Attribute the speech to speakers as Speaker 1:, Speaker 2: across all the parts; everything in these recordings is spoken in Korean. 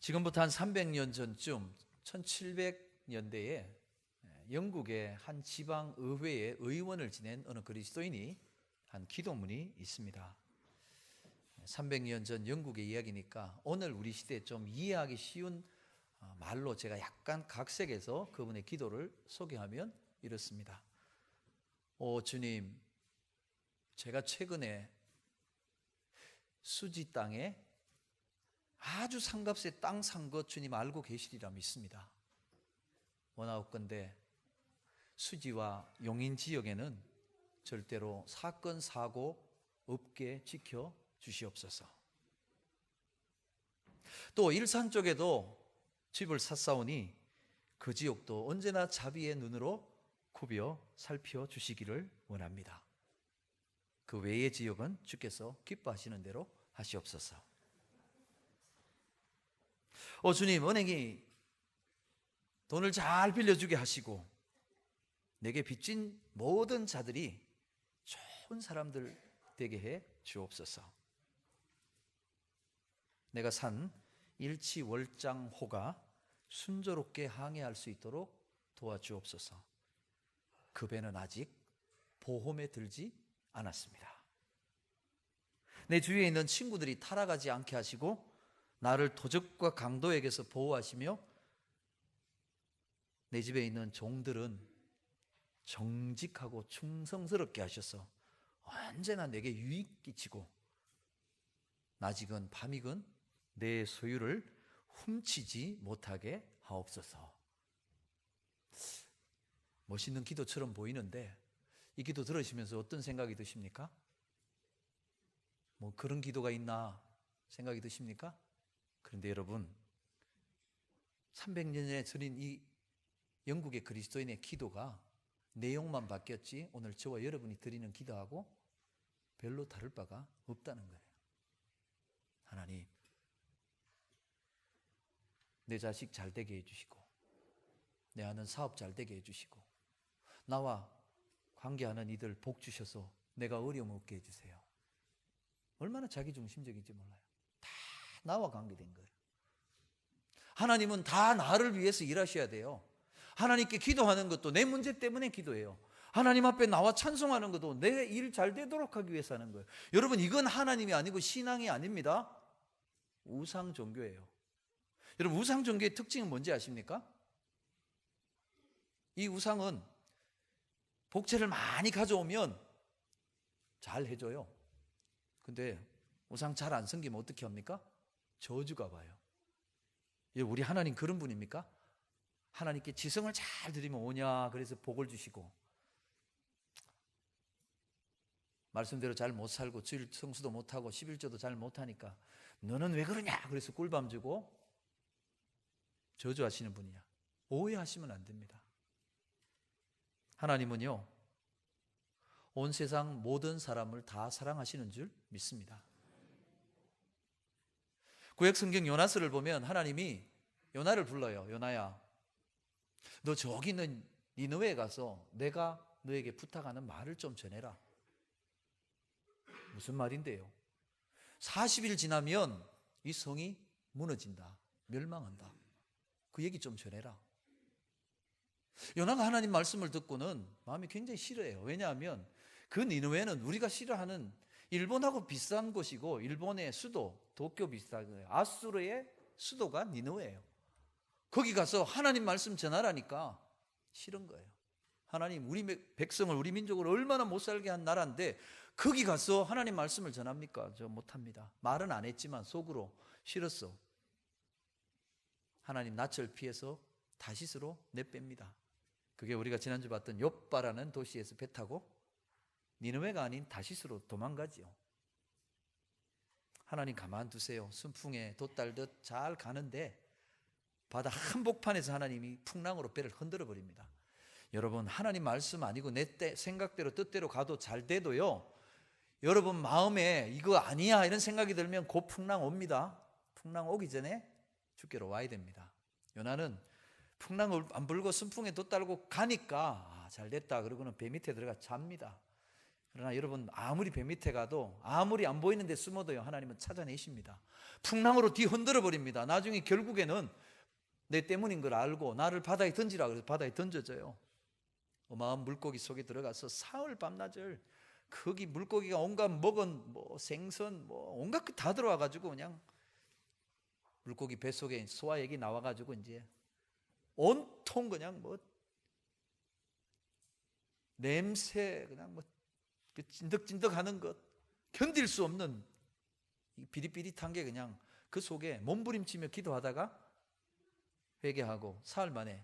Speaker 1: 지금부터 한 300년 전쯤 1700년대에 영국의 한 지방 의회의 의원을 지낸 어느 그리스도인이 한 기도문이 있습니다. 300년 전 영국의 이야기니까 오늘 우리 시대에 좀 이해하기 쉬운 말로 제가 약간 각색해서 그분의 기도를 소개하면 이렇습니다. 오 주님, 제가 최근에 수지 땅에 아주 상값에 땅 산 것 주님 알고 계시리라 믿습니다. 원하옵건대 수지와 용인 지역에는 절대로 사건 사고 없게 지켜 주시옵소서. 또 일산 쪽에도 집을 샀사오니 그 지역도 언제나 자비의 눈으로 굽여 살펴주시기를 원합니다. 그 외의 지역은 주께서 기뻐하시는 대로 하시옵소서. 주님, 은행이 돈을 잘 빌려주게 하시고 내게 빚진 모든 자들이 좋은 사람들 되게 해 주옵소서. 내가 산 일치월장호가 순조롭게 항해할 수 있도록 도와주옵소서. 그 배는 아직 보험에 들지 않았습니다. 내 주위에 있는 친구들이 타락하지 않게 하시고 나를 도적과 강도에게서 보호하시며 내 집에 있는 종들은 정직하고 충성스럽게 하셔서 언제나 내게 유익 끼치고 낮이건 밤이건 내 소유를 훔치지 못하게 하옵소서. 멋있는 기도처럼 보이는데 이 기도 들으시면서 어떤 생각이 드십니까? 뭐 그런 기도가 있나 생각이 드십니까? 그런데 여러분, 300년 전인 이 영국의 그리스도인의 기도가 내용만 바뀌었지 오늘 저와 여러분이 드리는 기도하고 별로 다를 바가 없다는 거예요. 하나님, 내 자식 잘 되게 해주시고 내 하는 사업 잘 되게 해주시고 나와 관계하는 이들 복 주셔서 내가 어려움 없게 해주세요. 얼마나 자기중심적인지 몰라요. 다 나와 관계된 거예요. 하나님은 다 나를 위해서 일하셔야 돼요. 하나님께 기도하는 것도 내 문제 때문에 기도해요. 하나님 앞에 나와 찬송하는 것도 내 일 잘 되도록 하기 위해서 하는 거예요. 여러분, 이건 하나님이 아니고 신앙이 아닙니다. 우상 종교예요. 여러분, 우상 종교의 특징은 뭔지 아십니까? 이 우상은 복채를 많이 가져오면 잘 해줘요. 근데 우상 잘 안 섬기면 어떻게 합니까? 저주가 와요. 우리 하나님 그런 분입니까? 하나님께 지성을 잘 드리면 오냐 그래서 복을 주시고 말씀대로 잘 못 살고 주일 성수도 못하고 11조도 잘 못하니까 너는 왜 그러냐 그래서 꿀밤 주고 저주하시는 분이야. 오해하시면 안 됩니다. 하나님은요, 온 세상 모든 사람을 다 사랑하시는 줄 믿습니다. 구약 성경 요나서를 보면 하나님이 요나를 불러요. 요나야, 너 저기 있는 니느웨에 가서 내가 너에게 부탁하는 말을 좀 전해라. 무슨 말인데요? 40일 지나면 이 성이 무너진다, 멸망한다. 그 얘기 좀 전해라. 요나가 하나님 말씀을 듣고는 마음이 굉장히 싫어해요. 왜냐하면 그 니느웨는 우리가 싫어하는 일본하고 비슷한 곳이고 일본의 수도 도쿄 비슷한 거예요. 아수르의 수도가 니느웨예요. 거기 가서 하나님 말씀 전하라니까 싫은 거예요. 하나님, 우리 백성을 우리 민족을 얼마나 못 살게 한 나라인데 거기 가서 하나님 말씀을 전합니까? 저 못합니다. 말은 안 했지만 속으로 싫었어. 하나님 낯을 피해서 다시스로 내뺍니다. 그게 우리가 지난주 봤던 욥바라는 도시에서 배 타고 니느웨가 아닌 다시스로 도망가지요. 하나님 가만두세요. 순풍에 돛달듯 잘 가는데 바다 한복판에서 하나님이 풍랑으로 배를 흔들어 버립니다. 여러분, 하나님 말씀 아니고 내 생각대로 뜻대로 가도 잘 돼도요, 여러분 마음에 이거 아니야 이런 생각이 들면 곧 풍랑 옵니다. 풍랑 오기 전에 주께로 와야 됩니다. 요나는 풍랑을 안 불고 순풍에 돛 달고 가니까 잘 됐다 그러고는 배 밑에 들어가 잡니다. 그러나 여러분, 아무리 배 밑에 가도, 아무리 안 보이는데 숨어도요, 하나님은 찾아내십니다. 풍랑으로 뒤흔들어 버립니다. 나중에 결국에는 내 때문인 걸 알고 나를 바다에 던지라 그래서 바다에 던져져요. 어마어마한 물고기 속에 들어가서 사흘 밤낮을, 거기 물고기가 온갖 먹은 뭐 생선 뭐 온갖 것 다 들어와 가지고 그냥 물고기 뱃속에 소화액이 나와 가지고 이제 온통 그냥 뭐 냄새, 그냥 뭐 찐득찐득하는 것, 견딜 수 없는 이 비릿비릿한 게 그냥 그 속에 몸부림치며 기도하다가 회개하고 사흘 만에.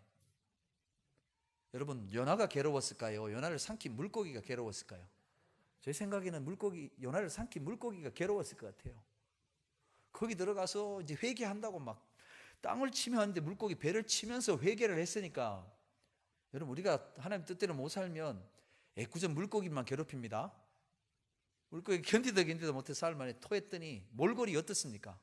Speaker 1: 여러분, 요나가 괴로웠을까요? 요나를 삼킨 물고기가 괴로웠을까요? 제 생각에는 요나를 삼킨 물고기가 괴로웠을 것 같아요. 거기 들어가서 이제 회개한다고 막 땅을 치며 하는데 물고기 배를 치면서 회개를 했으니까, 여러분, 우리가 하나님 뜻대로 못 살면 애꿎은 물고기만 괴롭힙니다. 물고기 견디다 못해 사흘 만에 토했더니 몰골이 어떻습니까?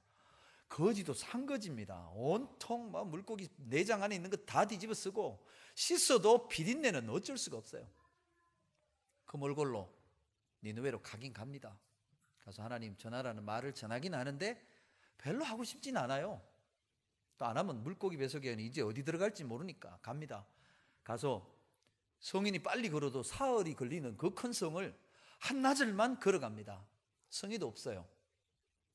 Speaker 1: 거지도 산거지입니다. 온통 막 물고기 내장 안에 있는 거 다 뒤집어 쓰고, 씻어도 비린내는 어쩔 수가 없어요. 그 몰골로 니느웨로 가긴 갑니다. 가서 하나님 전하라는 말을 전하긴 하는데 별로 하고 싶진 않아요. 또 안 하면 물고기 뱃속에는 이제 어디 들어갈지 모르니까 갑니다. 가서 성인이 빨리 걸어도 사흘이 걸리는 그 큰 성을 한나절만 걸어갑니다. 성의도 없어요.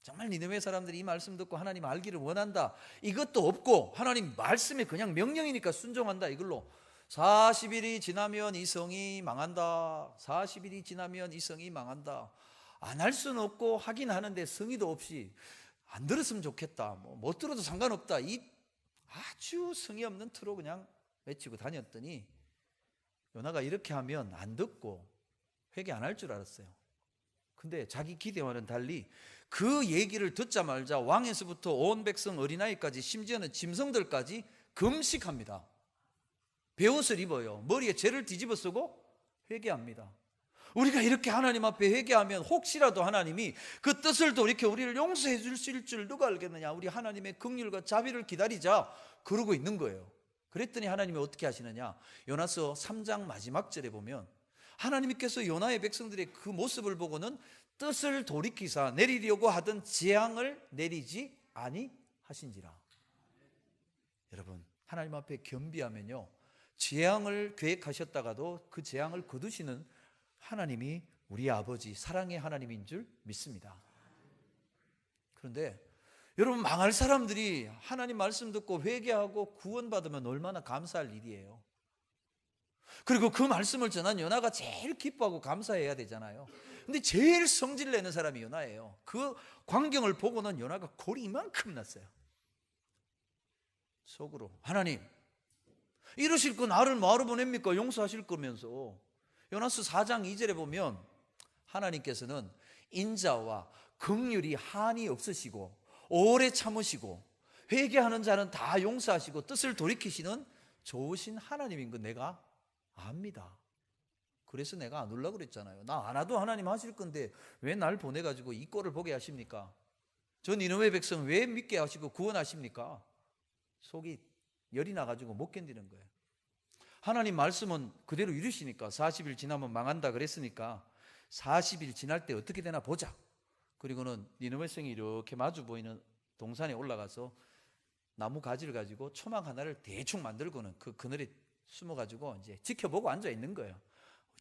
Speaker 1: 정말 니느웨 사람들이 이 말씀 듣고 하나님 알기를 원한다, 이것도 없고 하나님 말씀에 그냥 명령이니까 순종한다, 이걸로 40일이 지나면 이 성이 망한다, 40일이 지나면 이 성이 망한다. 안 할 수는 없고 하긴 하는데 성의도 없이 안 들었으면 좋겠다, 뭐 못 들어도 상관없다, 이 아주 성의 없는 투로 그냥 외치고 다녔더니 요나가 이렇게 하면 안 듣고 회개 안 할 줄 알았어요. 근데 자기 기대와는 달리 그 얘기를 듣자마자 왕에서부터 온 백성 어린아이까지, 심지어는 짐승들까지 금식합니다. 베옷을 입어요. 머리에 재를 뒤집어 쓰고 회개합니다. 우리가 이렇게 하나님 앞에 회개하면 혹시라도 하나님이 그 뜻을 돌이켜 우리를 용서해 주실 줄 누가 알겠느냐, 우리 하나님의 긍휼과 자비를 기다리자 그러고 있는 거예요. 그랬더니 하나님이 어떻게 하시느냐, 요나서 3장 마지막 절에 보면 하나님께서 요나의 백성들의 그 모습을 보고는 뜻을 돌이키사 내리려고 하던 재앙을 내리지 아니하신지라. 여러분, 하나님 앞에 겸비하면요, 재앙을 계획하셨다가도 그 재앙을 거두시는 하나님이 우리 아버지, 사랑의 하나님인 줄 믿습니다. 그런데 여러분, 망할 사람들이 하나님 말씀 듣고 회개하고 구원받으면 얼마나 감사할 일이에요. 그리고 그 말씀을 전한 요나가 제일 기뻐하고 감사해야 되잖아요. 근데 제일 성질 내는 사람이 요나예요. 그 광경을 보고는 요나가 골이 이만큼 났어요. 속으로, 하나님 이러실 거 나를 뭐하러 보냅니까? 용서하실 거면서. 요나서 4장 2절에 보면 하나님께서는 인자와 긍휼이 한이 없으시고 오래 참으시고 회개하는 자는 다 용서하시고 뜻을 돌이키시는 좋으신 하나님인 거 내가 압니다. 그래서 내가 안 오려고 그랬잖아요. 나 안 와도 하나님 하실 건데 왜 날 보내가지고 이 꼴을 보게 하십니까? 저 니느웨 백성 왜 믿게 하시고 구원하십니까? 속이 열이 나가지고 못 견디는 거예요. 하나님 말씀은 그대로 이루시니까 40일 지나면 망한다 그랬으니까 40일 지날 때 어떻게 되나 보자. 그리고는 니느웨 성이 이렇게 마주 보이는 동산에 올라가서 나무 가지를 가지고 초막 하나를 대충 만들고는 그 그늘에 숨어가지고 이제 지켜보고 앉아 있는 거예요.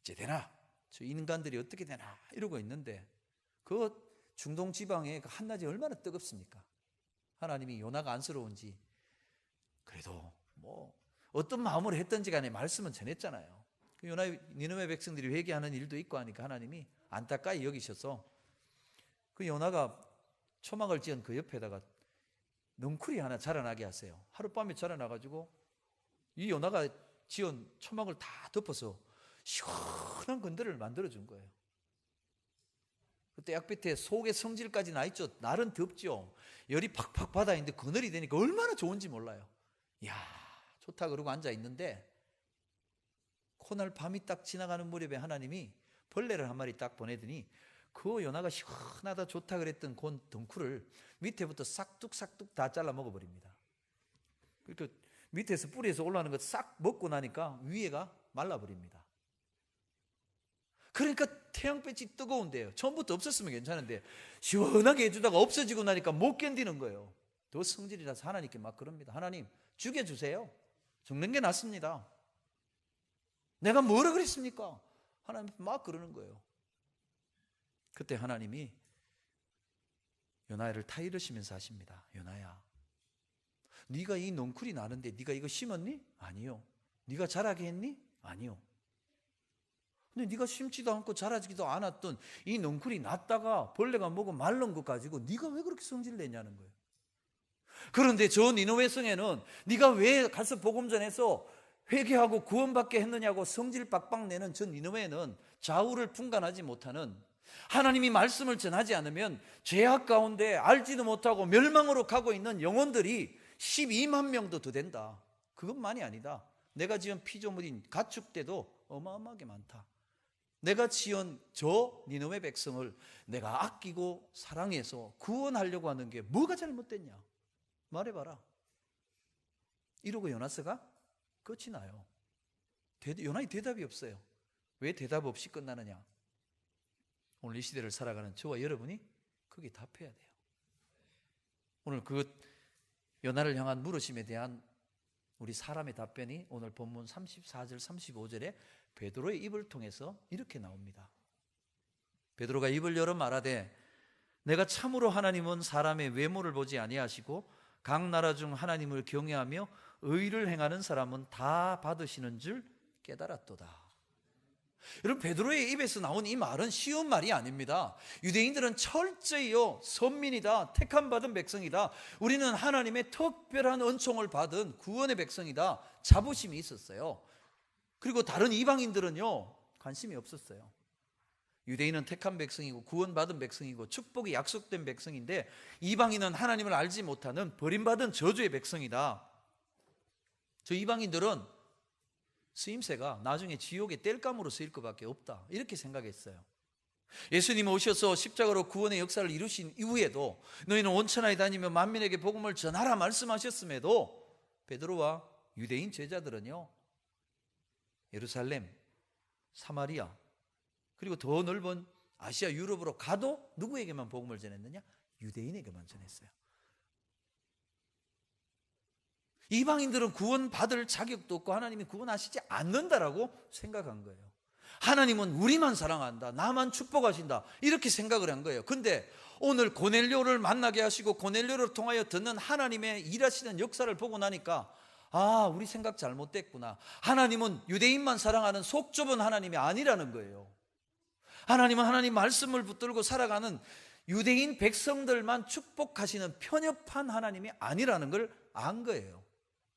Speaker 1: 어째 되나? 저 인간들이 어떻게 되나? 이러고 있는데 그 중동 지방의 그 한낮이 얼마나 뜨겁습니까? 하나님이 요나가 안쓰러운지 그래도 뭐 어떤 마음으로 했던지 간에 말씀은 전했잖아요. 요나 니느웨 백성들이 회개하는 일도 있고 하니까 하나님이 안타까이 여기셔서 그 요나가 초막을 지은 그 옆에다가 넝쿨이 하나 자라나게 하세요. 하룻밤에 자라나가지고 이 요나가 지은 초막을 다 덮어서 시원한 건들을 만들어준 거예요. 그때 약빛에 속의 성질까지 나 있죠. 날은 덥죠. 열이 팍팍 받아 있는데 그늘이 되니까 얼마나 좋은지 몰라요. 이야, 좋다 그러고 앉아 있는데 그날 밤이 딱 지나가는 무렵에 하나님이 벌레를 한 마리 딱 보내더니 그 요나가 시원하다 좋다 그랬던 그 덩쿨을 밑에부터 싹둑싹둑 다 잘라 먹어버립니다. 그러니까 밑에서 뿌리에서 올라오는 것 싹 먹고 나니까 위에가 말라버립니다. 그러니까 태양빛이 뜨거운데요. 처음부터 없었으면 괜찮은데 시원하게 해주다가 없어지고 나니까 못 견디는 거예요. 더 성질이라서 하나님께 막 그럽니다. 하나님 죽여주세요. 죽는 게 낫습니다. 내가 뭐라 그랬습니까? 하나님 막 그러는 거예요. 그때 하나님이 요나야를 타이르시면서 하십니다. 요나야, 네가 이 넝쿨이 나는데 네가 이거 심었니? 아니요. 네가 자라게 했니? 아니요. 근데 네가 심지도 않고 자라지도 않았던 이 넝쿨이 났다가 벌레가 먹어 말른 것 가지고 네가 왜 그렇게 성질 내냐는 거예요. 그런데 저 니느웨 성에는 네가 왜 가서 복음 전해서 회개하고 구원받게 했느냐고 성질 빡빡 내는 저 니느웨는 좌우를 분간하지 못하는, 하나님이 말씀을 전하지 않으면 죄악 가운데 알지도 못하고 멸망으로 가고 있는 영혼들이 12만 명도 더 된다. 그것만이 아니다. 내가 지은 피조물인 가축대도 어마어마하게 많다. 내가 지은 저 니느웨 백성을 내가 아끼고 사랑해서 구원하려고 하는 게 뭐가 잘못됐냐? 말해봐라. 이러고 요나서가 끝이 나요. 요나의 대답이 없어요. 왜 대답 없이 끝나느냐? 오늘 이 시대를 살아가는 저와 여러분이 거기에 답해야 돼요. 오늘 그 요나를 향한 물으심에 대한 우리 사람의 답변이 오늘 본문 34절 35절에 베드로의 입을 통해서 이렇게 나옵니다. 베드로가 입을 열어 말하되 내가 참으로 하나님은 사람의 외모를 보지 아니하시고 각 나라 중 하나님을 경외하며 의를 행하는 사람은 다 받으시는 줄 깨달았도다. 여러분, 베드로의 입에서 나온 이 말은 쉬운 말이 아닙니다. 유대인들은 철저히요 선민이다, 택함받은 백성이다, 우리는 하나님의 특별한 은총을 받은 구원의 백성이다, 자부심이 있었어요. 그리고 다른 이방인들은요 관심이 없었어요. 유대인은 택한 백성이고 구원받은 백성이고 축복이 약속된 백성인데, 이방인은 하나님을 알지 못하는 버림받은 저주의 백성이다. 저 이방인들은 쓰임새가 나중에 지옥의 땔감으로 쓰일 것밖에 없다, 이렇게 생각했어요. 예수님 오셔서 십자가로 구원의 역사를 이루신 이후에도 너희는 온 천하에 다니며 만민에게 복음을 전하라 말씀하셨음에도 베드로와 유대인 제자들은요 예루살렘, 사마리아, 그리고 더 넓은 아시아, 유럽으로 가도 누구에게만 복음을 전했느냐? 유대인에게만 전했어요. 이방인들은 구원받을 자격도 없고 하나님이 구원하시지 않는다라고 생각한 거예요. 하나님은 우리만 사랑한다, 나만 축복하신다, 이렇게 생각을 한 거예요. 근데 오늘 고넬료를 만나게 하시고 고넬료를 통하여 듣는 하나님의 일하시는 역사를 보고 나니까 아, 우리 생각 잘못됐구나. 하나님은 유대인만 사랑하는 속 좁은 하나님이 아니라는 거예요. 하나님은 하나님 말씀을 붙들고 살아가는 유대인 백성들만 축복하시는 편협한 하나님이 아니라는 걸 안 거예요.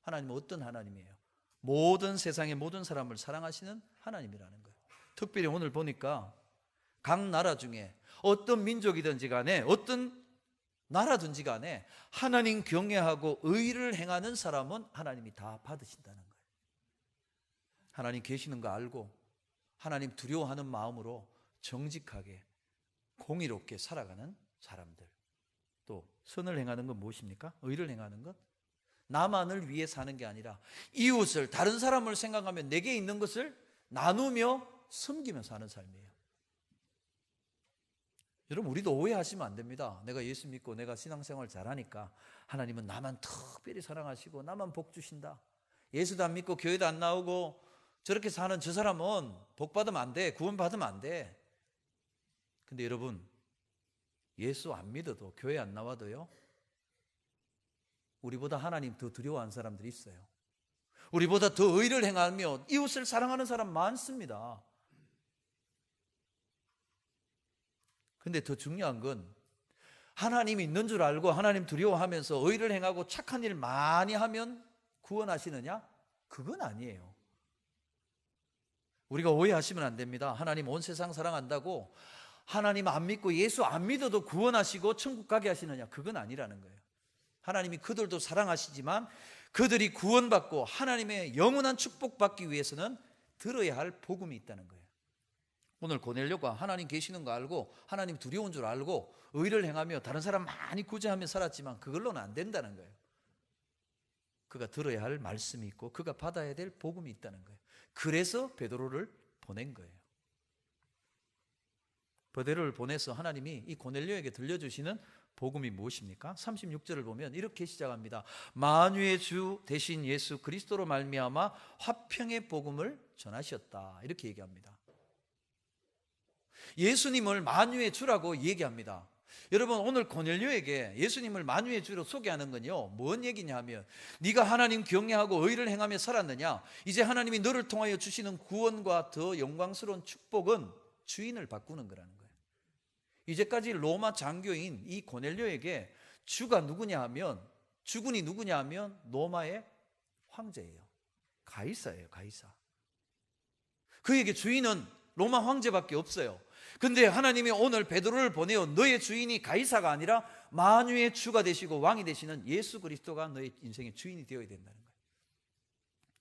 Speaker 1: 하나님은 어떤 하나님이에요? 모든 세상의 모든 사람을 사랑하시는 하나님이라는 거예요. 특별히 오늘 보니까 각 나라 중에 어떤 민족이든지 간에 어떤 나라든지 간에 하나님 경외하고 의를 행하는 사람은 하나님이 다 받으신다는 거예요. 하나님 계시는 거 알고 하나님 두려워하는 마음으로 정직하게 공의롭게 살아가는 사람들. 또 선을 행하는 건 무엇입니까? 의를 행하는 것. 나만을 위해 사는 게 아니라 이웃을, 다른 사람을 생각하며 내게 있는 것을 나누며 섬기며 사는 삶이에요. 여러분, 우리도 오해하시면 안 됩니다. 내가 예수 믿고 내가 신앙생활 잘하니까 하나님은 나만 특별히 사랑하시고 나만 복 주신다. 예수도 안 믿고 교회도 안 나오고 저렇게 사는 저 사람은 복 받으면 안 돼, 구원 받으면 안 돼. 근데 여러분, 예수 안 믿어도 교회 안 나와도요 우리보다 하나님 더 두려워하는 사람들이 있어요. 우리보다 더 의를 행하며 이웃을 사랑하는 사람 많습니다. 근데 더 중요한 건 하나님이 있는 줄 알고 하나님 두려워하면서 의를 행하고 착한 일 많이 하면 구원하시느냐? 그건 아니에요. 우리가 오해하시면 안 됩니다. 하나님 온 세상 사랑한다고 하나님 안 믿고 예수 안 믿어도 구원하시고 천국 가게 하시느냐? 그건 아니라는 거예요. 하나님이 그들도 사랑하시지만 그들이 구원받고 하나님의 영원한 축복받기 위해서는 들어야 할 복음이 있다는 거예요. 오늘 고넬료가 하나님 계시는 거 알고 하나님 두려운 줄 알고 의를 행하며 다른 사람 많이 구제하며 살았지만 그걸로는 안 된다는 거예요. 그가 들어야 할 말씀이 있고 그가 받아야 될 복음이 있다는 거예요. 그래서 베드로를 보낸 거예요. 베드로를 보내서 하나님이 이 고넬료에게 들려주시는 복음이 무엇입니까? 36절을 보면 이렇게 시작합니다. 만유의 주 대신 예수 그리스도로 말미암아 화평의 복음을 전하셨다. 이렇게 얘기합니다. 예수님을 만유의 주라고 얘기합니다. 여러분, 오늘 고넬료에게 예수님을 만유의 주로 소개하는 건요, 뭔 얘기냐 하면, 네가 하나님 경외하고 의를 행하며 살았느냐? 이제 하나님이 너를 통하여 주시는 구원과 더 영광스러운 축복은 주인을 바꾸는 거라는 거예요. 이제까지 로마 장교인 이 고넬료에게 주가 누구냐 하면, 주군이 누구냐 하면 로마의 황제예요. 가이사예요, 가이사. 그에게 주인은 로마 황제밖에 없어요. 근데 하나님이 오늘 베드로를 보내어 너의 주인이 가이사가 아니라 만유의 주가 되시고 왕이 되시는 예수 그리스도가 너의 인생의 주인이 되어야 된다는 거예요.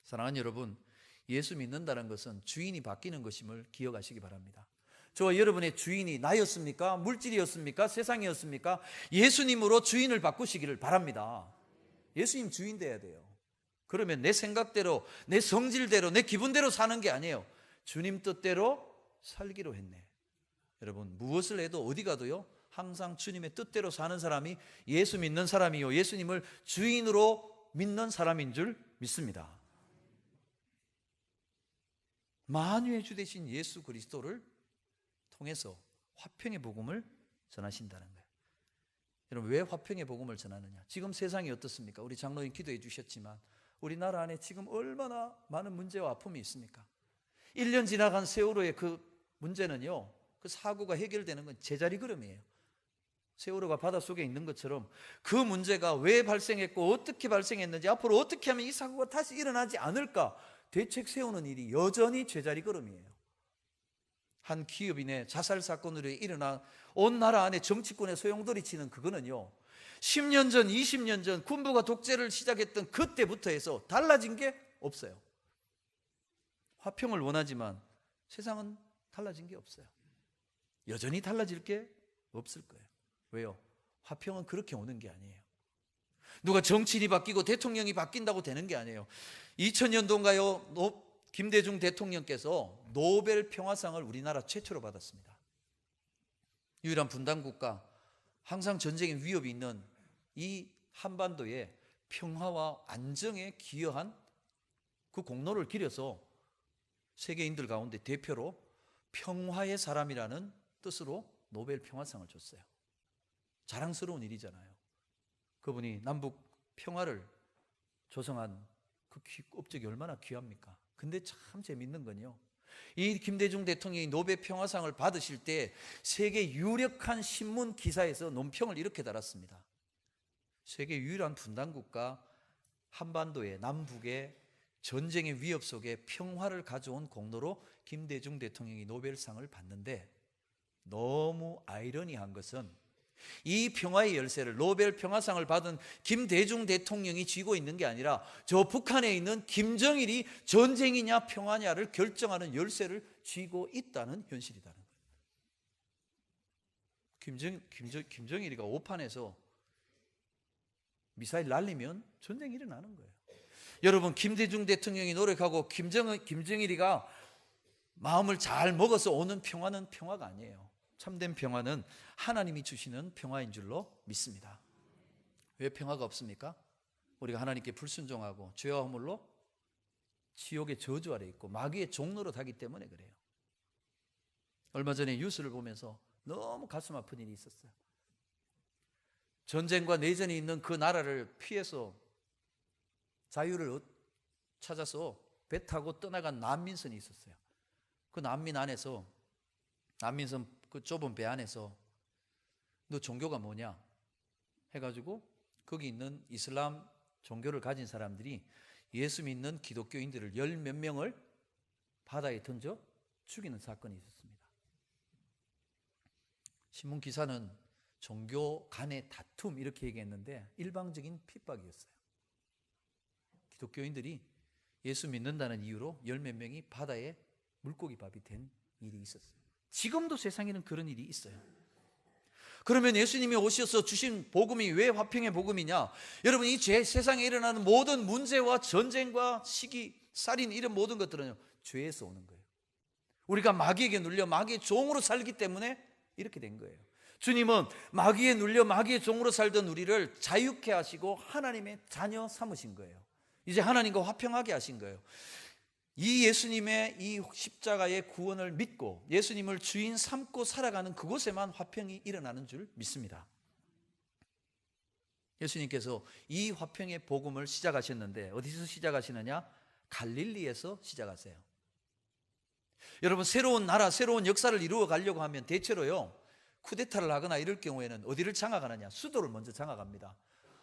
Speaker 1: 사랑하는 여러분, 예수 믿는다는 것은 주인이 바뀌는 것임을 기억하시기 바랍니다. 저와 여러분의 주인이 나였습니까? 물질이었습니까? 세상이었습니까? 예수님으로 주인을 바꾸시기를 바랍니다. 예수님 주인 돼야 돼요. 그러면 내 생각대로, 내 성질대로, 내 기분대로 사는 게 아니에요. 주님 뜻대로 살기로 했네. 여러분, 무엇을 해도 어디 가도요, 항상 주님의 뜻대로 사는 사람이 예수 믿는 사람이요, 예수님을 주인으로 믿는 사람인 줄 믿습니다. 만유의 주 되신 예수 그리스도를 통해서 화평의 복음을 전하신다는 거예요. 여러분, 왜 화평의 복음을 전하느냐? 지금 세상이 어떻습니까? 우리 장로님 기도해 주셨지만 우리나라 안에 지금 얼마나 많은 문제와 아픔이 있습니까? 1년 지나간 세월호의 그 문제는요, 그 사고가 해결되는 건 제자리 걸음이에요. 세월호가 바닷속에 있는 것처럼 그 문제가 왜 발생했고 어떻게 발생했는지, 앞으로 어떻게 하면 이 사고가 다시 일어나지 않을까 대책 세우는 일이 여전히 제자리 걸음이에요. 한 기업인의 자살 사건으로 일어나 온 나라 안에 정치권에 소용돌이치는 그거는요, 10년 전, 20년 전 군부가 독재를 시작했던 그때부터 해서 달라진 게 없어요. 화평을 원하지만 세상은 달라진 게 없어요. 여전히 달라질 게 없을 거예요. 왜요? 화평은 그렇게 오는 게 아니에요. 누가 정치인이 바뀌고 대통령이 바뀐다고 되는 게 아니에요. 2000년도인가요? 김대중 대통령께서 노벨 평화상을 우리나라 최초로 받았습니다. 유일한 분단국가, 항상 전쟁의 위협이 있는 이 한반도에 평화와 안정에 기여한 그 공로를 기려서 세계인들 가운데 대표로 평화의 사람이라는 뜻으로 노벨 평화상을 줬어요. 자랑스러운 일이잖아요. 그분이 남북 평화를 조성한 그 업적이 얼마나 귀합니까? 근데 참 재밌는 건요, 이 김대중 대통령이 노벨 평화상을 받으실 때 세계 유력한 신문 기사에서 논평을 이렇게 달았습니다. 세계 유일한 분단국가 한반도의 남북의 전쟁의 위협 속에 평화를 가져온 공로로 김대중 대통령이 노벨상을 받는데, 너무 아이러니한 것은 이 평화의 열쇠를, 노벨 평화상을 받은 김대중 대통령이 쥐고 있는 게 아니라 저 북한에 있는 김정일이 전쟁이냐 평화냐를 결정하는 열쇠를 쥐고 있다는 현실이라는 거예요. 김정일이가 오판에서 미사일 날리면 전쟁이 일어나는 거예요. 여러분, 김대중 대통령이 노력하고 김정일이가 마음을 잘 먹어서 오는 평화는 평화가 아니에요. 참된 평화는 하나님이 주시는 평화인 줄로 믿습니다. 왜 평화가 없습니까? 우리가 하나님께 불순종하고 죄와 허물로 지옥의 저주 아래 있고 마귀의 종노릇 하기 때문에 그래요. 얼마 전에 뉴스를 보면서 너무 가슴 아픈 일이 있었어요. 전쟁과 내전이 있는 그 나라를 피해서 자유를 찾아서 배 타고 떠나간 난민선이 있었어요. 그 난민 안에서, 난민선 그 좁은 배 안에서 너 종교가 뭐냐 해가지고 거기 있는 이슬람 종교를 가진 사람들이 예수 믿는 기독교인들을 10몇 명을 바다에 던져 죽이는 사건이 있었습니다. 신문 기사는 종교 간의 다툼 이렇게 얘기했는데 일방적인 핍박이었어요. 기독교인들이 예수 믿는다는 이유로 10몇 명이 바다에 물고기 밥이 된 일이 있었어요. 지금도 세상에는 그런 일이 있어요. 그러면 예수님이 오셔서 주신 복음이 왜 화평의 복음이냐? 여러분, 이 세상에 일어나는 모든 문제와 전쟁과 시기, 살인, 이런 모든 것들은요, 죄에서 오는 거예요. 우리가 마귀에게 눌려 마귀의 종으로 살기 때문에 이렇게 된 거예요. 주님은 마귀에 눌려 마귀의 종으로 살던 우리를 자유케 하시고 하나님의 자녀 삼으신 거예요. 이제 하나님과 화평하게 하신 거예요. 이 예수님의 이 십자가의 구원을 믿고 예수님을 주인 삼고 살아가는 그곳에만 화평이 일어나는 줄 믿습니다. 예수님께서 이 화평의 복음을 시작하셨는데 어디서 시작하시느냐? 갈릴리에서 시작하세요. 여러분, 새로운 나라, 새로운 역사를 이루어 가려고 하면 대체로요, 쿠데타를 하거나 이럴 경우에는 어디를 장악하느냐? 수도를 먼저 장악합니다.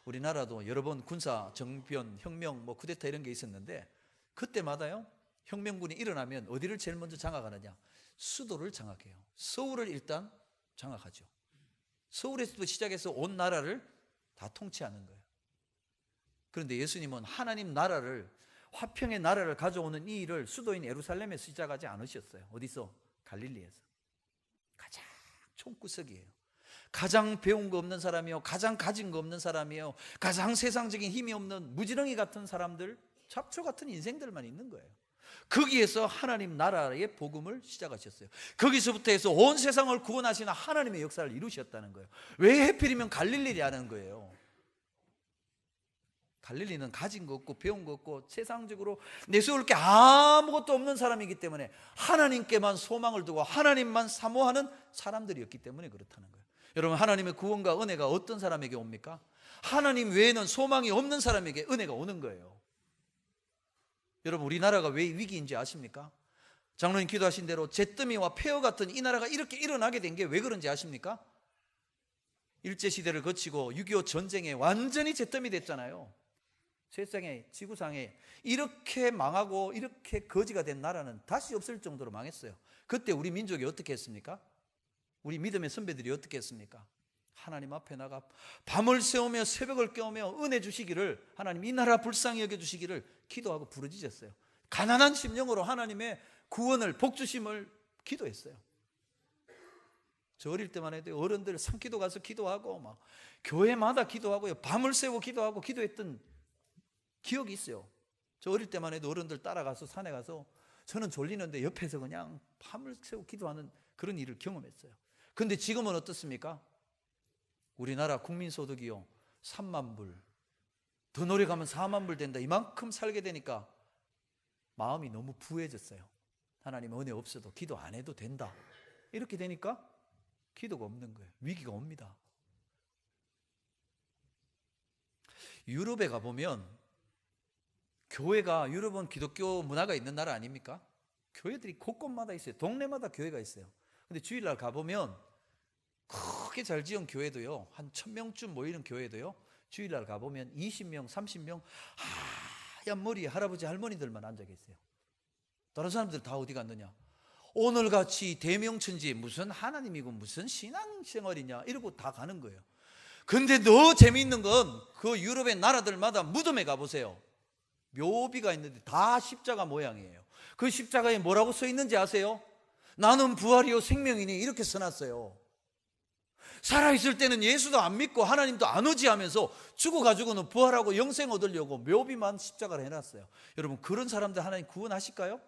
Speaker 1: 우리나라도 여러 번 군사 정변, 혁명, 쿠데타 이런 게 있었는데 그때마다요, 혁명군이 일어나면 어디를 제일 먼저 장악하느냐? 수도를 장악해요. 서울을 일단 장악하죠. 서울에서도 시작해서 온 나라를 다 통치하는 거예요. 그런데 예수님은 하나님 나라를, 화평의 나라를 가져오는 이 일을 수도인 예루살렘에서 시작하지 않으셨어요. 어디서? 갈릴리에서. 가장 총구석이에요. 가장 배운 거 없는 사람이요, 가장 가진 거 없는 사람이요, 가장 세상적인 힘이 없는 무지렁이 같은 사람들, 잡초 같은 인생들만 있는 거예요. 거기에서 하나님 나라의 복음을 시작하셨어요. 거기서부터 해서 온 세상을 구원하시는 하나님의 역사를 이루셨다는 거예요. 왜 해필이면 갈릴리라는 거예요? 갈릴리는 가진 거 없고 배운 거 없고 세상적으로 내세울 게 아무것도 없는 사람이기 때문에 하나님께만 소망을 두고 하나님만 사모하는 사람들이었기 때문에 그렇다는 거예요. 여러분, 하나님의 구원과 은혜가 어떤 사람에게 옵니까? 하나님 외에는 소망이 없는 사람에게 은혜가 오는 거예요. 여러분, 우리나라가 왜 위기인지 아십니까? 장로님 기도하신 대로 잿더미와 폐허 같은 이 나라가 이렇게 일어나게 된 게 왜 그런지 아십니까? 일제시대를 거치고 6.25 전쟁에 완전히 잿더미 됐잖아요. 세상에, 지구상에 이렇게 망하고 이렇게 거지가 된 나라는 다시 없을 정도로 망했어요. 그때 우리 민족이 어떻게 했습니까? 우리 믿음의 선배들이 어떻게 했습니까? 하나님 앞에 나가 밤을 새우며 새벽을 깨우며 은혜 주시기를, 하나님 이 나라 불쌍히 여겨주시기를 기도하고 부르짖었어요. 가난한 심령으로 하나님의 구원을, 복주심을 기도했어요. 저 어릴 때만 해도 어른들 산기도 가서 기도하고 막 교회마다 기도하고요, 밤을 새고 기도하고 기도했던 기억이 있어요. 저 어릴 때만 해도 어른들 따라가서 산에 가서 저는 졸리는데 옆에서 그냥 밤을 새고 기도하는 그런 일을 경험했어요. 그런데 지금은 어떻습니까? 우리나라 국민소득이요 3만 불, 더 노력하면 4만 불 된다, 이만큼 살게 되니까 마음이 너무 부해졌어요. 하나님 은혜 없어도 기도 안 해도 된다, 이렇게 되니까 기도가 없는 거예요. 위기가 옵니다. 유럽에 가보면 교회가, 유럽은 기독교 문화가 있는 나라 아닙니까? 교회들이 곳곳마다 있어요. 동네마다 교회가 있어요. 근데 주일날 가보면 크게 잘 지은 교회도요, 한 1000명쯤 모이는 교회도요, 주일날 가보면 20명, 30명 하얀 머리에 할아버지 할머니들만 앉아 계세요. 다른 사람들 다 어디 갔느냐? 오늘같이 대명천지 무슨 하나님이고 무슨 신앙생활이냐 이러고 다 가는 거예요. 근데 더 재미있는 건 그 유럽의 나라들마다 무덤에 가보세요. 묘비가 있는데 다 십자가 모양이에요. 그 십자가에 뭐라고 써 있는지 아세요? 나는 부활이요 생명이니, 이렇게 써놨어요. 살아있을 때는 예수도 안 믿고 하나님도 안 의지하면서 죽어가지고는 부활하고 영생 얻으려고 묘비만 십자가를 해놨어요. 여러분, 그런 사람들 하나님 구원하실까요?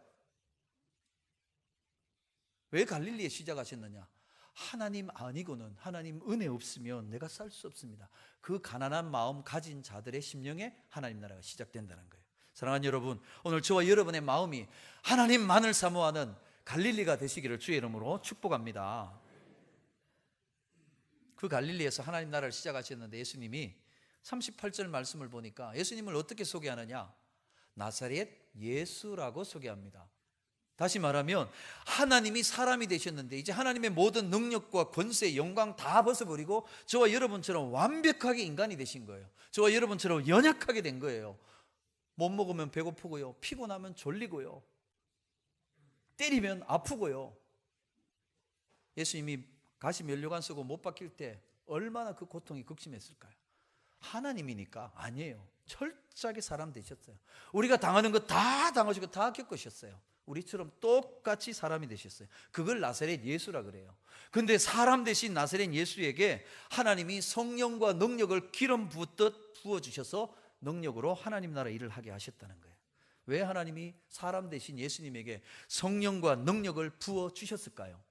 Speaker 1: 왜 갈릴리에 시작하셨느냐? 하나님 아니고는, 하나님 은혜 없으면 내가 살 수 없습니다. 그 가난한 마음 가진 자들의 심령에 하나님 나라가 시작된다는 거예요. 사랑하는 여러분, 오늘 저와 여러분의 마음이 하나님만을 사모하는 갈릴리가 되시기를 주의 이름으로 축복합니다. 그 갈릴리에서 하나님 나라를 시작하셨는데 예수님이 38절 말씀을 보니까 예수님을 어떻게 소개하느냐? 나사렛 예수라고 소개합니다. 다시 말하면 하나님이 사람이 되셨는데 이제 하나님의 모든 능력과 권세, 영광 다 벗어버리고 저와 여러분처럼 완벽하게 인간이 되신 거예요. 저와 여러분처럼 연약하게 된 거예요. 못 먹으면 배고프고요, 피곤하면 졸리고요, 때리면 아프고요. 예수님이 가시 면류관 쓰고 못 박힐 때 얼마나 그 고통이 극심했을까요? 하나님이니까? 아니에요. 철저하게 사람 되셨어요. 우리가 당하는 거 다 당하시고 다 겪으셨어요. 우리처럼 똑같이 사람이 되셨어요. 그걸 나사렛 예수라 그래요. 근데 사람 대신 나사렛 예수에게 하나님이 성령과 능력을 기름 부었듯 부어주셔서 능력으로 하나님 나라 일을 하게 하셨다는 거예요. 왜 하나님이 사람 대신 예수님에게 성령과 능력을 부어주셨을까요?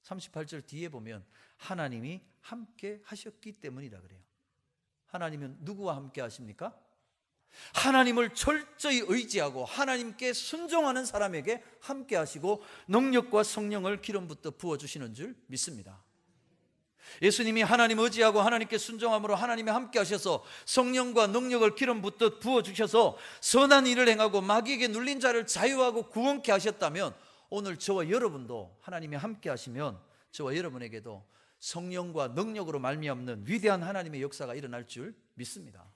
Speaker 1: 38절 뒤에 보면 하나님이 함께 하셨기 때문이라 그래요. 하나님은 누구와 함께 하십니까? 하나님을 철저히 의지하고 하나님께 순종하는 사람에게 함께 하시고 능력과 성령을 기름부터 부어주시는 줄 믿습니다. 예수님이 하나님 의지하고 하나님께 순종함으로 하나님이 함께 하셔서 성령과 능력을 기름부터 부어주셔서 선한 일을 행하고 마귀에게 눌린 자를 자유하고 구원케 하셨다면 오늘 저와 여러분도 하나님이 함께 하시면 저와 여러분에게도 성령과 능력으로 말미암는 위대한 하나님의 역사가 일어날 줄 믿습니다.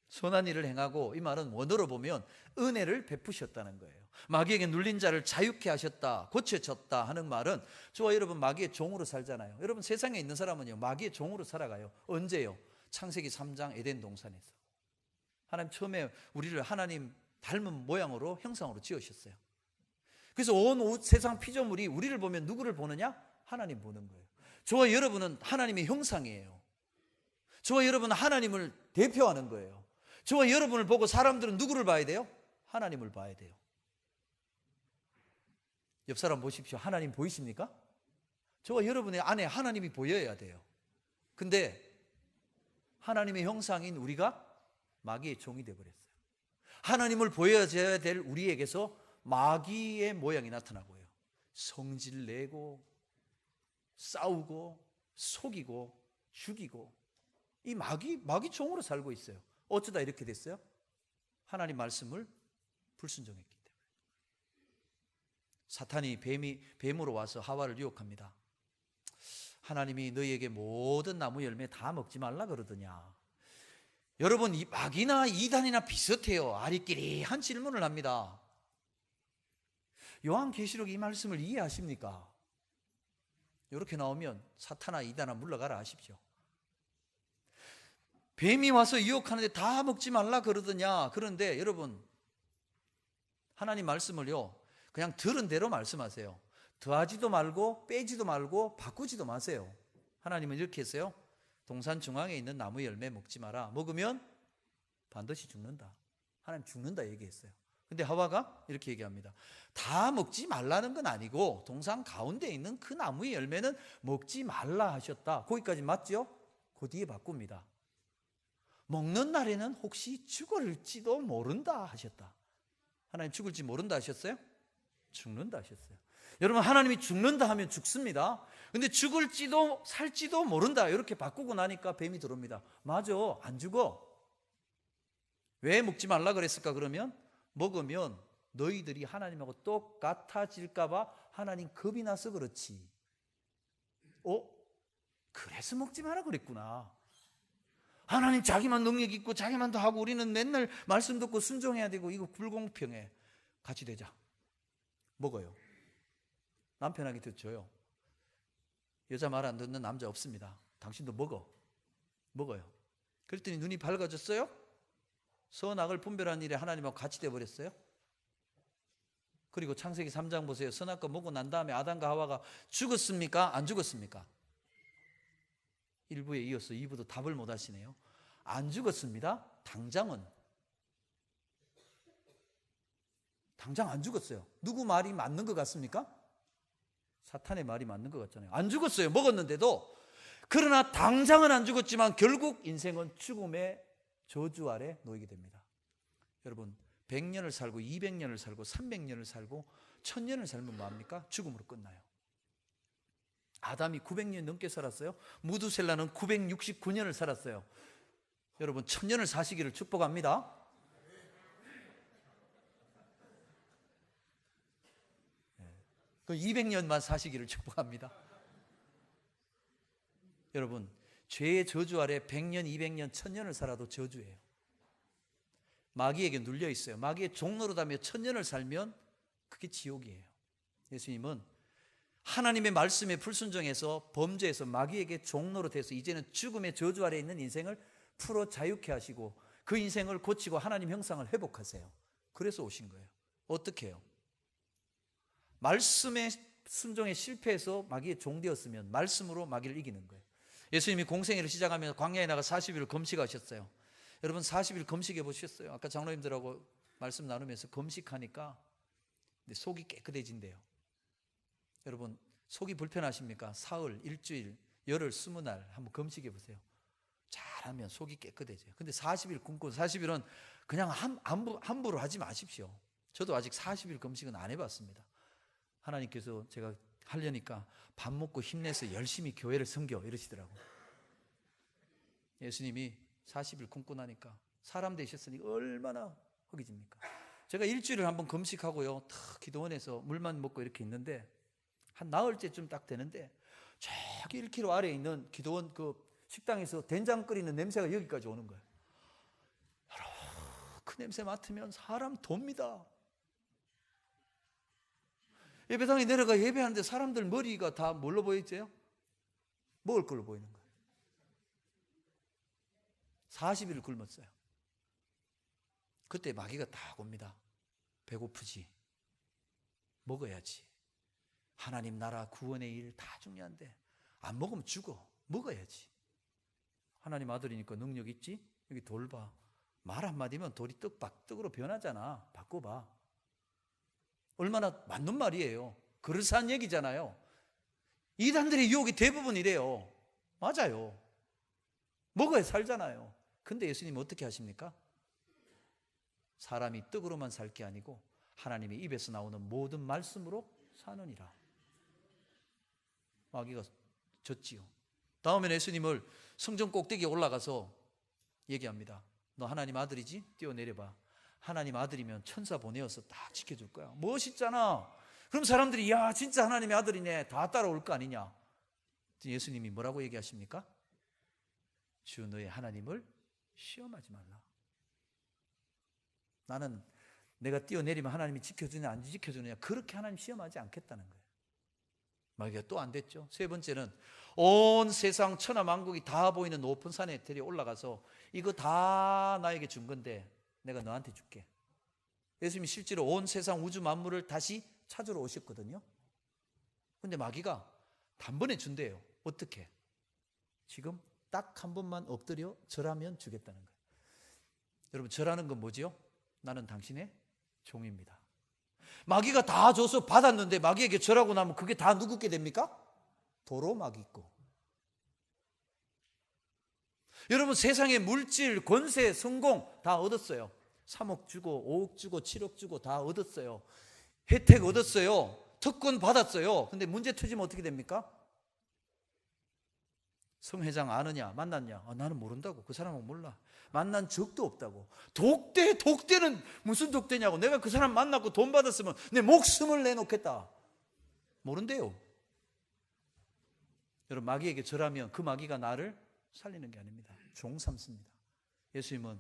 Speaker 1: 선한 일을 행하고, 이 말은 원어로 보면 은혜를 베푸셨다는 거예요. 마귀에게 눌린 자를 자유케 하셨다, 고쳐졌다 하는 말은 저와 여러분 마귀의 종으로 살잖아요. 여러분 세상에 있는 사람은요 마귀의 종으로 살아가요. 언제요? 창세기 3장 에덴 동산에서 하나님 처음에 우리를 하나님 닮은 모양으로 형상으로 지으셨어요. 그래서 온 세상 피조물이 우리를 보면 누구를 보느냐? 하나님 보는 거예요. 저와 여러분은 하나님의 형상이에요. 저와 여러분은 하나님을 대표하는 거예요. 저와 여러분을 보고 사람들은 누구를 봐야 돼요? 하나님을 봐야 돼요. 옆 사람 보십시오. 하나님 보이십니까? 저와 여러분의 안에 하나님이 보여야 돼요. 근데 하나님의 형상인 우리가 마귀의 종이 되어버렸어요. 하나님을 보여줘야 될 우리에게서 마귀의 모양이 나타나고요. 성질 내고 싸우고 속이고 죽이고 이 마귀 종으로 살고 있어요. 어쩌다 이렇게 됐어요? 하나님 말씀을 불순종했기 때문에. 사탄이 뱀으로 와서 하와를 유혹합니다. 하나님이 너희에게 모든 나무 열매 다 먹지 말라 그러더냐. 여러분 이 마귀나 이단이나 비슷해요. 아리끼리한 질문을 합니다. 요한계시록 이 말씀을 이해하십니까? 이렇게 나오면 사탄아 이단아 물러가라 하십시오. 뱀이 와서 유혹하는데 다 먹지 말라 그러더냐. 그런데 여러분 하나님 말씀을요 그냥 들은 대로 말씀하세요. 더하지도 말고 빼지도 말고 바꾸지도 마세요. 하나님은 이렇게 했어요. 동산 중앙에 있는 나무 열매 먹지 마라. 먹으면 반드시 죽는다. 하나님 죽는다 얘기했어요. 근데 하와가 이렇게 얘기합니다. 다 먹지 말라는 건 아니고 동산 가운데 있는 그 나무의 열매는 먹지 말라 하셨다. 거기까지 맞죠? 그 뒤에 바꿉니다. 먹는 날에는 혹시 죽을지도 모른다 하셨다. 하나님 죽을지 모른다 하셨어요? 죽는다 하셨어요. 여러분 하나님이 죽는다 하면 죽습니다. 근데 죽을지도 살지도 모른다 이렇게 바꾸고 나니까 뱀이 들어옵니다. 맞아, 안 죽어. 왜 먹지 말라 그랬을까? 그러면 먹으면 너희들이 하나님하고 똑같아질까 봐 하나님 겁이 나서 그렇지. 그래서 먹지 마라 그랬구나. 하나님 자기만 능력 있고 자기만 더 하고 우리는 맨날 말씀 듣고 순종해야 되고 이거 불공평해. 같이 되자. 먹어요. 남편에게 듣죠요. 여자 말 안 듣는 남자 없습니다. 당신도 먹어요. 그랬더니 눈이 밝아졌어요. 선악을 분별하는 일에 하나님하고 같이 돼버렸어요. 그리고 창세기 3장 보세요. 선악과 먹고 난 다음에 아담과 하와가 죽었습니까? 안 죽었습니까? 1부에 이어서 2부도 답을 못 하시네요. 안 죽었습니다. 당장 안 죽었어요. 누구 말이 맞는 것 같습니까? 사탄의 말이 맞는 것 같잖아요. 안 죽었어요. 먹었는데도. 그러나 당장은 안 죽었지만 결국 인생은 죽음의 저주 아래 놓이게 됩니다. 여러분 100년을 살고 200년을 살고 300년을 살고 1000년을 살면 뭐합니까? 죽음으로 끝나요. 아담이 900년 넘게 살았어요. 무두셀라는 969년을 살았어요. 여러분 1000년을 사시기를 축복합니다. 그 200년만 사시기를 축복합니다. 여러분 죄의 저주 아래 100년, 200년, 1000년을 살아도 저주예요. 마귀에게 눌려 있어요. 마귀의 종노릇하며 1000년을 살면 그게 지옥이에요. 예수님은 하나님의 말씀에 불순종해서 범죄해서 마귀에게 종노릇해서 이제는 죽음의 저주 아래 있는 인생을 풀어 자유케 하시고 그 인생을 고치고 하나님 형상을 회복하세요. 그래서 오신 거예요. 어떻게 해요? 말씀의 순종에 실패해서 마귀의 종 되었으면 말씀으로 마귀를 이기는 거예요. 예수님이 공생애를 시작하면서 광야에 나가 40일을 금식하셨어요. 여러분 40일 금식해 보셨어요? 아까 장로님들하고 말씀 나누면서 금식하니까 속이 깨끗해진대요. 여러분 속이 불편하십니까? 사흘, 일주일, 열흘, 20날 한번 금식해 보세요. 잘하면 속이 깨끗해져요. 근데 40일 굶고 40일은 그냥 함부로 하지 마십시오. 저도 아직 40일 금식은 안 해봤습니다. 하나님께서 제가 하려니까 밥 먹고 힘내서 열심히 교회를 섬겨 이러시더라고요. 예수님이 40일 굶고 나니까 사람 되셨으니 얼마나 허기집니까? 제가 일주일을 한번 금식하고요, 탁 기도원에서 물만 먹고 이렇게 있는데 한 나흘째쯤 딱 되는데 저기 1km 아래에 있는 기도원 그 식당에서 된장 끓이는 냄새가 여기까지 오는 거예요. 그 냄새 맡으면 사람 돕니다. 예배당에 내려가 예배하는데 사람들 머리가 다 뭘로 보이죠? 먹을 걸로 보이는 거예요. 40일을 굶었어요. 그때 마귀가 딱 옵니다. 배고프지? 먹어야지. 하나님 나라 구원의 일 다 중요한데 안 먹으면 죽어. 먹어야지. 하나님 아들이니까 능력 있지? 여기 돌 봐. 말 한마디면 돌이 떡으로 변하잖아. 바꿔봐. 얼마나 맞는 말이에요. 그럴싸한 얘기잖아요. 이단들의 유혹이 대부분 이래요. 맞아요. 먹어야 살잖아요. 근데 예수님은 어떻게 하십니까? 사람이 떡으로만 살 게 아니고 하나님의 입에서 나오는 모든 말씀으로 사느니라. 마귀가 졌지요. 다음에 예수님을 성전 꼭대기에 올라가서 얘기합니다. 너 하나님 아들이지? 뛰어내려봐. 하나님 아들이면 천사 보내어서 다 지켜줄 거야. 멋있잖아. 그럼 사람들이 야 진짜 하나님의 아들이네 다 따라올 거 아니냐. 예수님이 뭐라고 얘기하십니까? 주 너의 하나님을 시험하지 말라. 나는 내가 뛰어내리면 하나님이 지켜주냐 안 지켜주느냐 그렇게 하나님 시험하지 않겠다는 거예요. 마귀가 또 안 됐죠. 세 번째는 온 세상 천하 만국이 다 보이는 높은 산에 데려 올라가서 이거 다 나에게 준 건데 내가 너한테 줄게. 예수님이 실제로 온 세상 우주 만물을 다시 찾으러 오셨거든요. 근데 마귀가 단번에 준대요. 어떻게? 지금 딱 한 번만 엎드려 절하면 주겠다는 거예요. 여러분 절하는 건 뭐지요? 나는 당신의 종입니다. 마귀가 다 줘서 받았는데 마귀에게 절하고 나면 그게 다 누구께 됩니까? 도로 마귀 거. 여러분 세상의 물질, 권세, 성공 다 얻었어요. 3억 주고 5억 주고 7억 주고 다 얻었어요. 혜택 얻었어요. 특권 받았어요. 근데 문제 터지면 어떻게 됩니까? 성 회장 아느냐? 만났냐? 나는 모른다고. 그 사람은 몰라. 만난 적도 없다고. 독대는 무슨 독대냐고. 내가 그 사람 만났고 돈 받았으면 내 목숨을 내놓겠다. 모른대요. 여러분 마귀에게 절하면 그 마귀가 나를 살리는 게 아닙니다. 종 삼습니다. 예수님은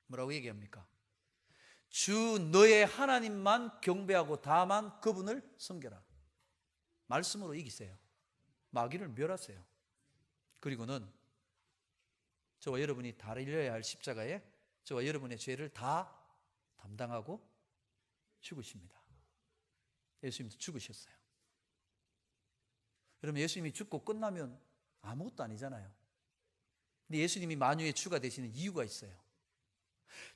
Speaker 1: 뭐라고 얘기합니까? 주 너의 하나님만 경배하고 다만 그분을 섬겨라. 말씀으로 이기세요. 마귀를 멸하세요. 그리고는 저와 여러분이 달려야 할 십자가에 저와 여러분의 죄를 다 담당하고 죽으십니다. 예수님도 죽으셨어요. 여러분 예수님이 죽고 끝나면 아무것도 아니잖아요. 근데 예수님이 만유의 주가 되시는 이유가 있어요.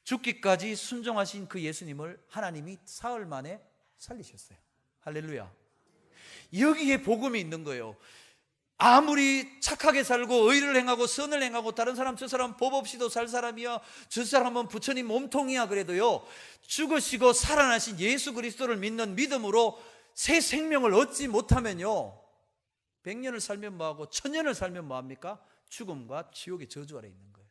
Speaker 1: 죽기까지 순종하신 그 예수님을 하나님이 사흘 만에 살리셨어요. 할렐루야. 여기에 복음이 있는 거예요. 아무리 착하게 살고 의를 행하고 선을 행하고 다른 사람 저 사람 법 없이도 살 사람이야, 저 사람은 부처님 몸통이야 그래도요, 죽으시고 살아나신 예수 그리스도를 믿는 믿음으로 새 생명을 얻지 못하면요 100년을 살면 뭐하고 1000년을 살면 뭐합니까? 죽음과 지옥의 저주 아래 있는 거예요.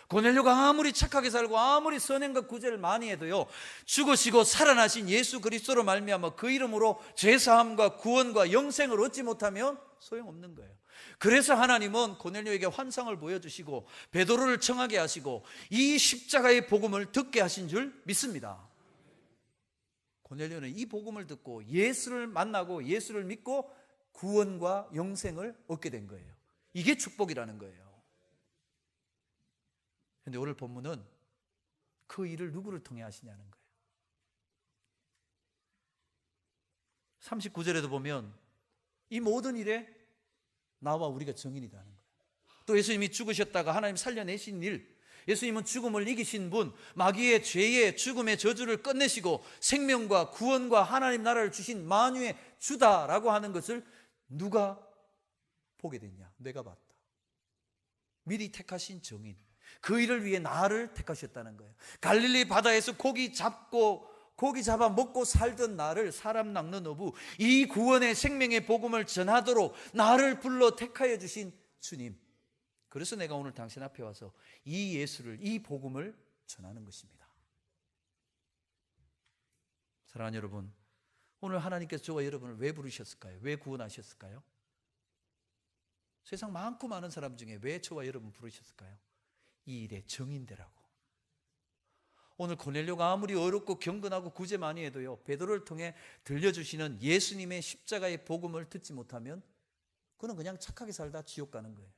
Speaker 1: 고넬료가 아무리 착하게 살고 아무리 선행과 구제를 많이 해도요 죽으시고 살아나신 예수 그리스도로 말미암아 그 이름으로 죄사함과 구원과 영생을 얻지 못하면 소용없는 거예요. 그래서 하나님은 고넬료에게 환상을 보여주시고 베드로를 청하게 하시고 이 십자가의 복음을 듣게 하신 줄 믿습니다. 고넬료는 이 복음을 듣고 예수를 만나고 예수를 믿고 구원과 영생을 얻게 된 거예요. 이게 축복이라는 거예요. 그런데 오늘 본문은 그 일을 누구를 통해 하시냐는 거예요. 39절에도 보면 이 모든 일에 나와 우리가 증인이라는 거예요. 또 예수님이 죽으셨다가 하나님 살려내신 일, 예수님은 죽음을 이기신 분, 마귀의 죄의 죽음의 저주를 끝내시고 생명과 구원과 하나님 나라를 주신 만유의 주다라고 하는 것을 누가 보게 됐냐? 내가 봤다. 미리 택하신 정인, 그 일을 위해 나를 택하셨다는 거예요. 갈릴리 바다에서 고기 잡아 먹고 살던 나를, 사람 낚는 어부, 이 구원의 생명의 복음을 전하도록 나를 불러 택하여 주신 주님. 그래서 내가 오늘 당신 앞에 와서 이 예수를, 이 복음을 전하는 것입니다. 사랑하는 여러분, 오늘 하나님께서 저와 여러분을 왜 부르셨을까요? 왜 구원하셨을까요? 세상 많고 많은 사람 중에 왜 저와 여러분 부르셨을까요? 이 일의 정인되라고. 오늘 고넬료가 아무리 어렵고 경건하고 구제 많이 해도요, 베드로를 통해 들려주시는 예수님의 십자가의 복음을 듣지 못하면 그는 그냥 착하게 살다 지옥 가는 거예요.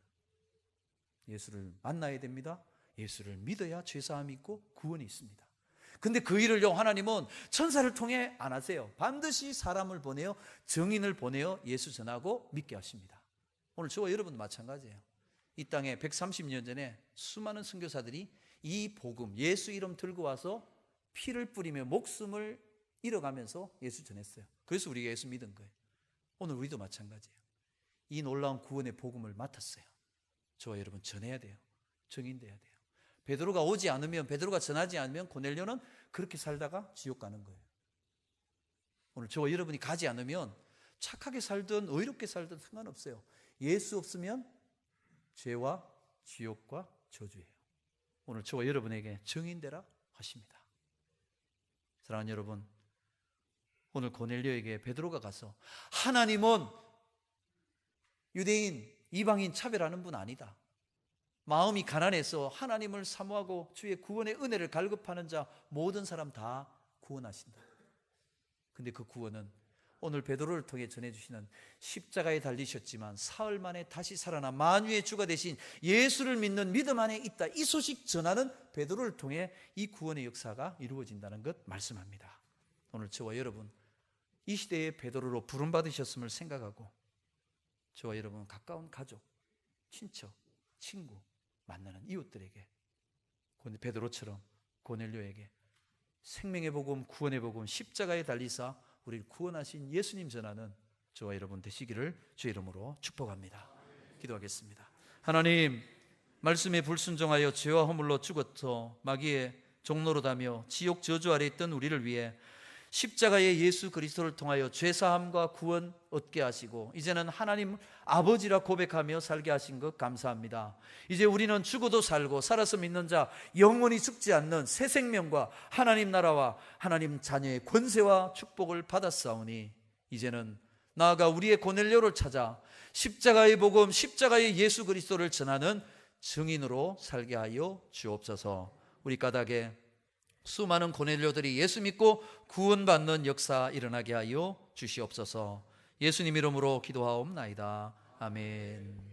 Speaker 1: 예수를 만나야 됩니다. 예수를 믿어야 죄사함이 있고 구원이 있습니다. 근데 그 일을요, 하나님은 천사를 통해 안 하세요. 반드시 사람을 보내어, 정인을 보내어 예수 전하고 믿게 하십니다. 오늘 저와 여러분도 마찬가지예요. 이 땅에 130년 전에 수많은 선교사들이 이 복음, 예수 이름 들고 와서 피를 뿌리며 목숨을 잃어가면서 예수 전했어요. 그래서 우리가 예수 믿은 거예요. 오늘 우리도 마찬가지예요. 이 놀라운 구원의 복음을 맡았어요. 저와 여러분 전해야 돼요. 정인돼야 돼요. 베드로가 오지 않으면, 베드로가 전하지 않으면 고넬료는 그렇게 살다가 지옥 가는 거예요. 오늘 저와 여러분이 가지 않으면 착하게 살든 의롭게 살든 상관없어요. 예수 없으면 죄와 지옥과 저주예요. 오늘 저와 여러분에게 정인되라 하십니다. 사랑하는 여러분, 오늘 고넬료에게 베드로가 가서 하나님은 유대인, 이방인 차별하는 분 아니다. 마음이 가난해서 하나님을 사모하고 주의 구원의 은혜를 갈급하는 자 모든 사람 다 구원하신다. 근데 그 구원은 오늘 베드로를 통해 전해주시는 십자가에 달리셨지만 사흘 만에 다시 살아나 만유의 주가 되신 예수를 믿는 믿음 안에 있다, 이 소식 전하는 베드로를 통해 이 구원의 역사가 이루어진다는 것 말씀합니다. 오늘 저와 여러분 이 시대의 베드로로 부름받으셨음을 생각하고 저와 여러분 가까운 가족, 친척, 친구, 만나는 이웃들에게 베드로처럼 고넬료에게 생명의 복음, 구원의 복음, 십자가에 달리사 우리를 구원하신 예수님 전하는 저와 여러분 되시기를 주의 이름으로 축복합니다. 기도하겠습니다. 하나님, 말씀에 불순종하여 죄와 허물로 죽어서 마귀의 종로로 다며 지옥 저주 아래 있던 우리를 위해 십자가의 예수 그리스도를 통하여 죄사함과 구원 얻게 하시고 이제는 하나님 아버지라 고백하며 살게 하신 것 감사합니다. 이제 우리는 죽어도 살고 살아서 믿는 자 영원히 죽지 않는 새 생명과 하나님 나라와 하나님 자녀의 권세와 축복을 받았사오니 이제는 나아가 우리의 고넬료를 찾아 십자가의 복음, 십자가의 예수 그리스도를 전하는 증인으로 살게 하여 주옵소서. 우리 까닭에 수많은 고넬료들이 예수 믿고 구원받는 역사 일어나게 하여 주시옵소서. 예수님 이름으로 기도하옵나이다. 아멘.